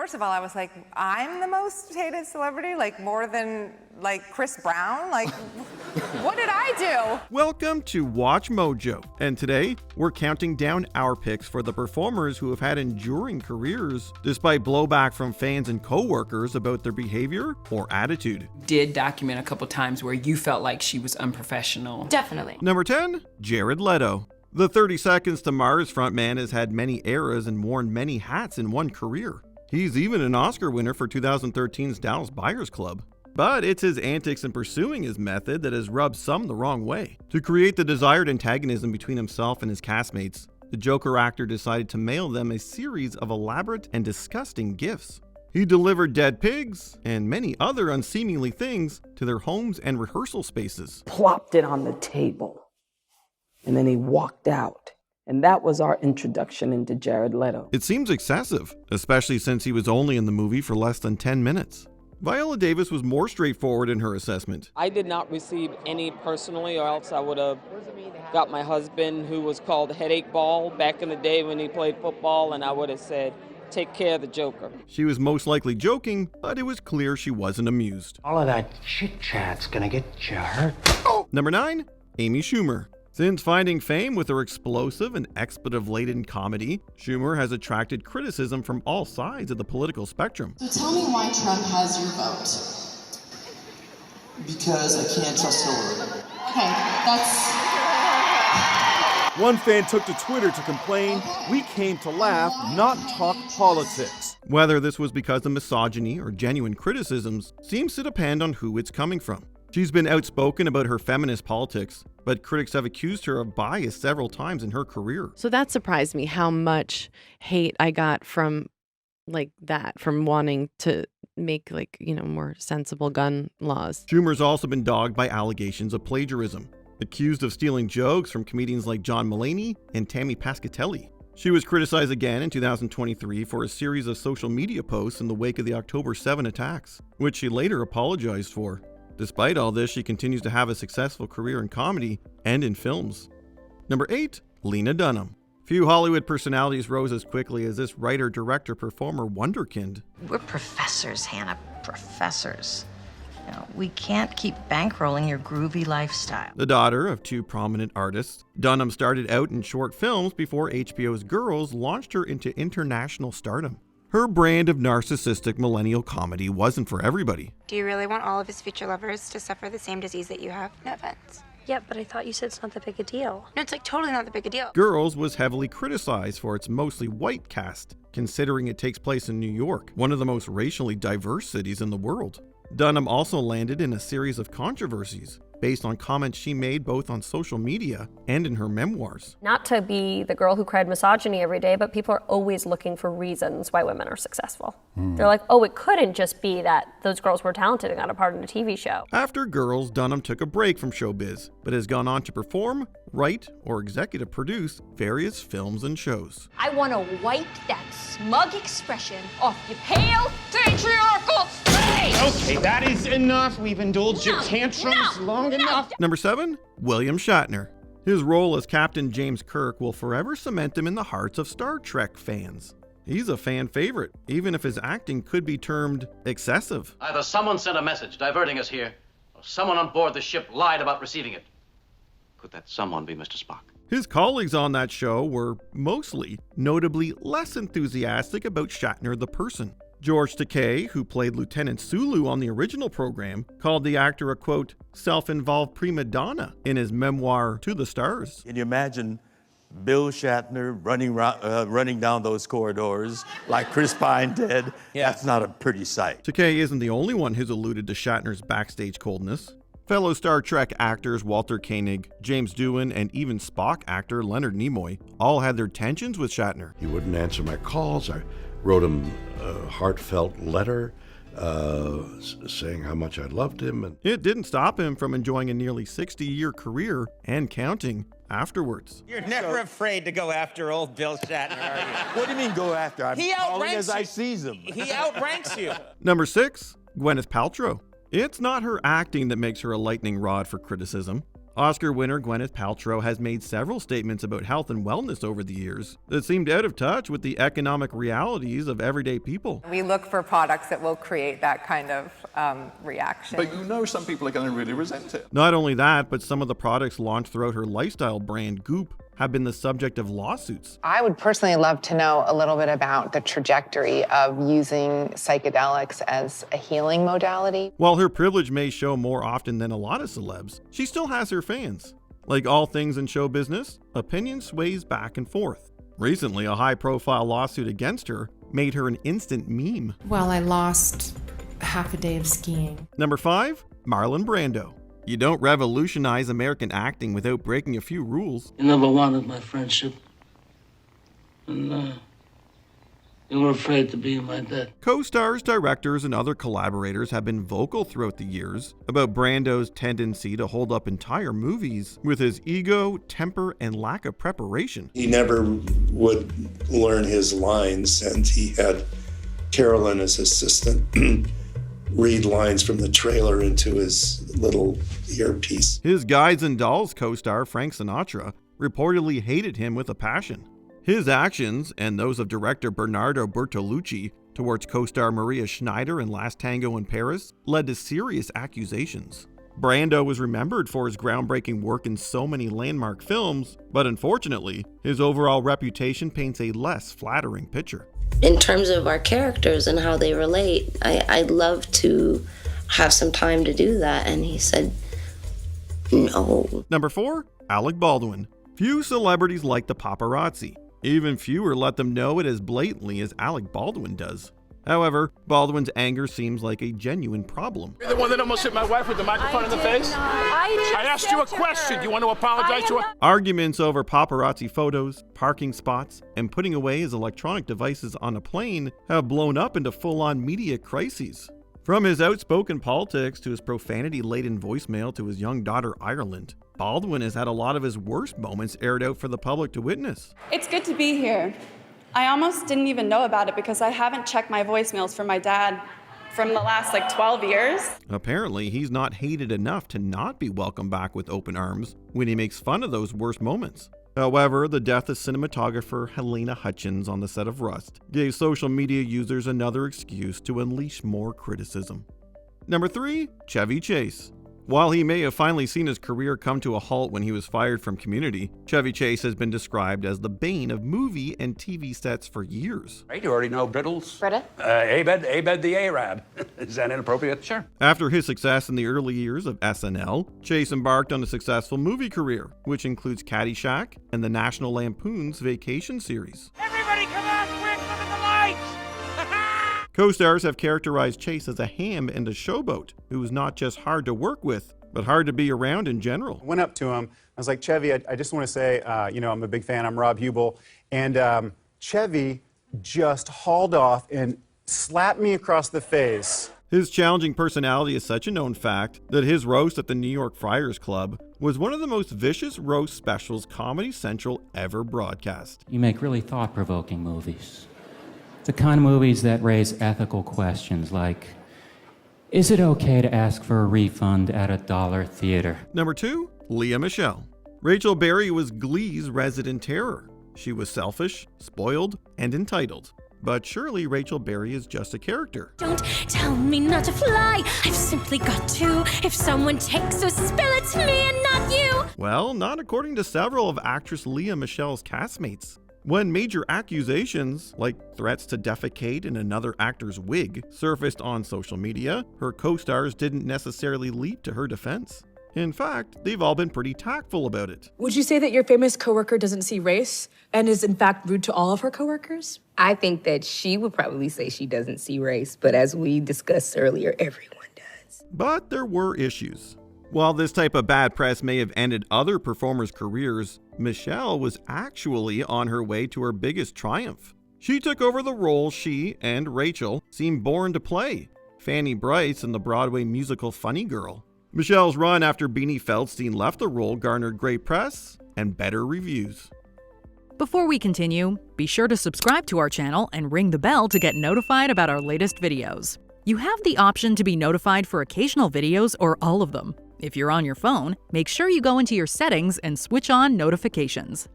First of all, I was like, I'm the most hated celebrity, like more than like Chris Brown? Like, what did I do? Welcome to Watch Mojo, and today we're counting down our picks for the performers who have had enduring careers despite blowback from fans and co-workers about their behavior or attitude. Did document a couple times where you felt like she was unprofessional. Definitely. Number 10, Jared Leto. The 30 Seconds to Mars frontman has had many eras and worn many hats in one career. He's even an Oscar winner for 2013's Dallas Buyers Club. But it's his antics in pursuing his method that has rubbed some the wrong way. To create the desired antagonism between himself and his castmates, the Joker actor decided to mail them a series of elaborate and disgusting gifts. He delivered dead pigs and many other unseemly things to their homes and rehearsal spaces. Plopped it on the table, and then he walked out. And that was our introduction into Jared Leto. It seems excessive, especially since he was only in the movie for less than 10 minutes. Viola Davis was more straightforward in her assessment. I did not receive any personally, or else I would have got my husband, who was called Headache Ball back in the day when he played football, and I would have said, take care of the Joker. She was most likely joking, but it was clear she wasn't amused. All of that chit-chat's gonna get you hurt. Number 9, Amy Schumer. Since finding fame with her explosive and expletive-laden comedy, Schumer has attracted criticism from all sides of the political spectrum. So tell me why Trump has your vote. Because I can't trust Hillary. Okay, that's... One fan took to Twitter to complain, "We came to laugh, not talk politics." Whether this was because of misogyny or genuine criticisms seems to depend on who it's coming from. She's been outspoken about her feminist politics, but critics have accused her of bias several times in her career. So that surprised me how much hate I got from from wanting to make more sensible gun laws. Schumer's also been dogged by allegations of plagiarism, accused of stealing jokes from comedians like John Mulaney and Tammy Pascatelli. She was criticized again in 2023 for a series of social media posts in the wake of the October 7 attacks, which she later apologized for. Despite all this, she continues to have a successful career in comedy and in films. Number 8, Lena Dunham. Few Hollywood personalities rose as quickly as this writer, director, performer wonderkind. We're professors, Hannah, professors. We can't keep bankrolling your groovy lifestyle. The daughter of two prominent artists, Dunham started out in short films before HBO's Girls launched her into international stardom. Her brand of narcissistic millennial comedy wasn't for everybody. Do you really want all of his future lovers to suffer the same disease that you have? No offense. Yeah, but I thought you said it's not that big a deal. No, it's totally not that big a deal. Girls was heavily criticized for its mostly white cast, considering it takes place in New York, one of the most racially diverse cities in the world. Dunham also landed in a series of controversies based on comments she made both on social media and in her memoirs. Not to be the girl who cried misogyny every day, but people are always looking for reasons why women are successful. They're like, oh, it couldn't just be that those girls were talented and got a part in a TV show. After Girls, Dunham took a break from showbiz, but has gone on to perform, write, or executive produce various films and shows. I want to wipe that smug expression off your pale, patriarchal face! Okay, that is enough. We've indulged your tantrums long enough. Number 7, William Shatner. His role as Captain James Kirk will forever cement him in the hearts of Star Trek fans. He's a fan favorite, even if his acting could be termed excessive. Either someone sent a message diverting us here, or someone on board the ship lied about receiving it. Could that someone be Mr. Spock? His colleagues on that show were mostly, notably less enthusiastic about Shatner the person. George Takei, who played Lieutenant Sulu on the original program, called the actor a, quote, self-involved prima donna in his memoir, To the Stars. Can you imagine Bill Shatner running down those corridors like Chris Pine did? Yeah. That's not a pretty sight. Takei isn't the only one who's alluded to Shatner's backstage coldness. Fellow Star Trek actors Walter Koenig, James Doohan, and even Spock actor Leonard Nimoy all had their tensions with Shatner. He wouldn't answer my calls. I wrote him a heartfelt letter saying how much I loved him. And it didn't stop him from enjoying a nearly 60-year career and counting afterwards. You're never afraid to go after old Bill Shatner, are you? What do you mean go after? I'm calling as I seize him. He outranks you. Number 6, Gwyneth Paltrow. It's not her acting that makes her a lightning rod for criticism. Oscar winner Gwyneth Paltrow has made several statements about health and wellness over the years that seemed out of touch with the economic realities of everyday people. We look for products that will create that kind of reaction. But you know some people are going to really resent it. Not only that, but some of the products launched throughout her lifestyle brand, Goop, have been the subject of lawsuits. I would personally love to know a little bit about the trajectory of using psychedelics as a healing modality. While her privilege may show more often than a lot of celebs, she still has her fans. Like all things in show business, opinion sways back and forth. Recently, a high-profile lawsuit against her made her an instant meme. Well, I lost half a day of skiing. Number 5, Marlon Brando. You don't revolutionize American acting without breaking a few rules. You never wanted my friendship. And you were afraid to be in my debt. Co-stars, directors, and other collaborators have been vocal throughout the years about Brando's tendency to hold up entire movies with his ego, temper, and lack of preparation. He never would learn his lines, and he had Carolyn, his assistant, read lines from the trailer into his little earpiece. His Guides and Dolls co-star Frank Sinatra reportedly hated him with a passion. His actions, and those of director Bernardo Bertolucci towards co-star Maria Schneider in Last Tango in Paris, led to serious accusations. Brando was remembered for his groundbreaking work in so many landmark films, but unfortunately, his overall reputation paints a less flattering picture. In terms of our characters and how they relate, I'd love to have some time to do that. And he said, no. Number 4, Alec Baldwin. Few celebrities like the paparazzi. Even fewer let them know it as blatantly as Alec Baldwin does. However, Baldwin's anger seems like a genuine problem. You're the one that almost hit my wife with the microphone in the face? I asked you a question. You want to apologize to her? Arguments over paparazzi photos, parking spots, and putting away his electronic devices on a plane have blown up into full-on media crises. From his outspoken politics to his profanity-laden voicemail to his young daughter Ireland, Baldwin has had a lot of his worst moments aired out for the public to witness. It's good to be here. I almost didn't even know about it because I haven't checked my voicemails from my dad from the last 12 years. Apparently, he's not hated enough to not be welcomed back with open arms when he makes fun of those worst moments. However, the death of cinematographer Helena Hutchins on the set of Rust gave social media users another excuse to unleash more criticism. Number 3, Chevy Chase. While he may have finally seen his career come to a halt when he was fired from Community, Chevy Chase has been described as the bane of movie and TV sets for years. Right, you already know Brittles? Britta? Abed the Arab. Is that inappropriate? Sure. After his success in the early years of SNL, Chase embarked on a successful movie career, which includes Caddyshack and the National Lampoon's Vacation series. Everybody come out quick, look at the lights! Co-stars have characterized Chase as a ham and a showboat who was not just hard to work with, but hard to be around in general. I went up to him. I was like, Chevy, I just want to say, I'm a big fan. I'm Rob Hubel. And Chevy just hauled off and slapped me across the face. His challenging personality is such a known fact that his roast at the New York Friars Club was one of the most vicious roast specials Comedy Central ever broadcast. You make really thought-provoking movies. The kind of movies that raise ethical questions like, is it okay to ask for a refund at a dollar theater? Number 2, Leah Michelle. Rachel Berry was Glee's resident terror. She was selfish, spoiled, and entitled. But surely Rachel Berry is just a character. Don't tell me not to fly. I've simply got to. If someone takes, so spill it to me and not you. Well, not according to several of actress Leah Michelle's castmates. When major accusations, like threats to defecate in another actor's wig, surfaced on social media, her co-stars didn't necessarily leap to her defense. In fact, they've all been pretty tactful about it. Would you say that your famous coworker doesn't see race and is in fact rude to all of her coworkers? I think that she would probably say she doesn't see race, but as we discussed earlier, everyone does. But there were issues. While this type of bad press may have ended other performers' careers, Michelle was actually on her way to her biggest triumph. She took over the role she and Rachel seemed born to play, Fanny Brice in the Broadway musical Funny Girl. Michelle's run after Beanie Feldstein left the role garnered great press and better reviews. Before we continue, be sure to subscribe to our channel and ring the bell to get notified about our latest videos. You have the option to be notified for occasional videos or all of them. If you're on your phone, make sure you go into your settings and switch on notifications.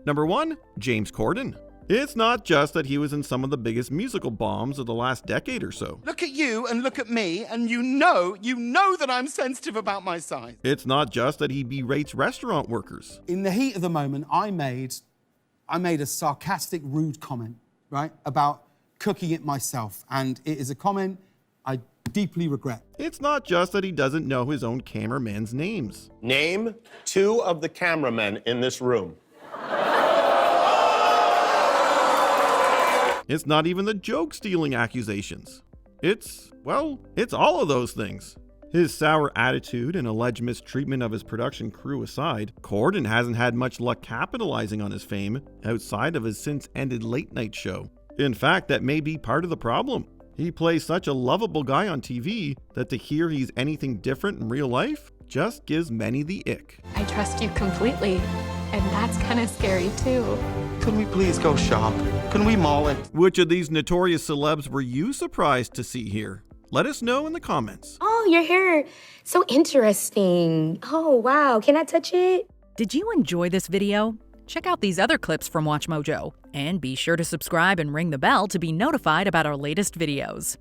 Number 1. James Corden. It's not just that he was in some of the biggest musical bombs of the last decade or so. Look at you and look at me, and you know that I'm sensitive about my size. It's not just that he berates restaurant workers. In the heat of the moment, I made a sarcastic, rude comment, right, about cooking it myself, and it is a comment I deeply regret. It's not just that he doesn't know his own cameraman's names. Name 2 of the cameramen in this room. It's not even the joke-stealing accusations. It's all of those things. His sour attitude and alleged mistreatment of his production crew aside, Corden hasn't had much luck capitalizing on his fame outside of his since-ended late-night show. In fact, that may be part of the problem. He plays such a lovable guy on TV that to hear he's anything different in real life just gives many the ick. I trust you completely, and that's kind of scary too. Can we please go shop? Can we mall it? Which of these notorious celebs were you surprised to see here? Let us know in the comments. Oh, your hair, so interesting. Oh, wow, can I touch it? Did you enjoy this video? Check out these other clips from WatchMojo, and be sure to subscribe and ring the bell to be notified about our latest videos.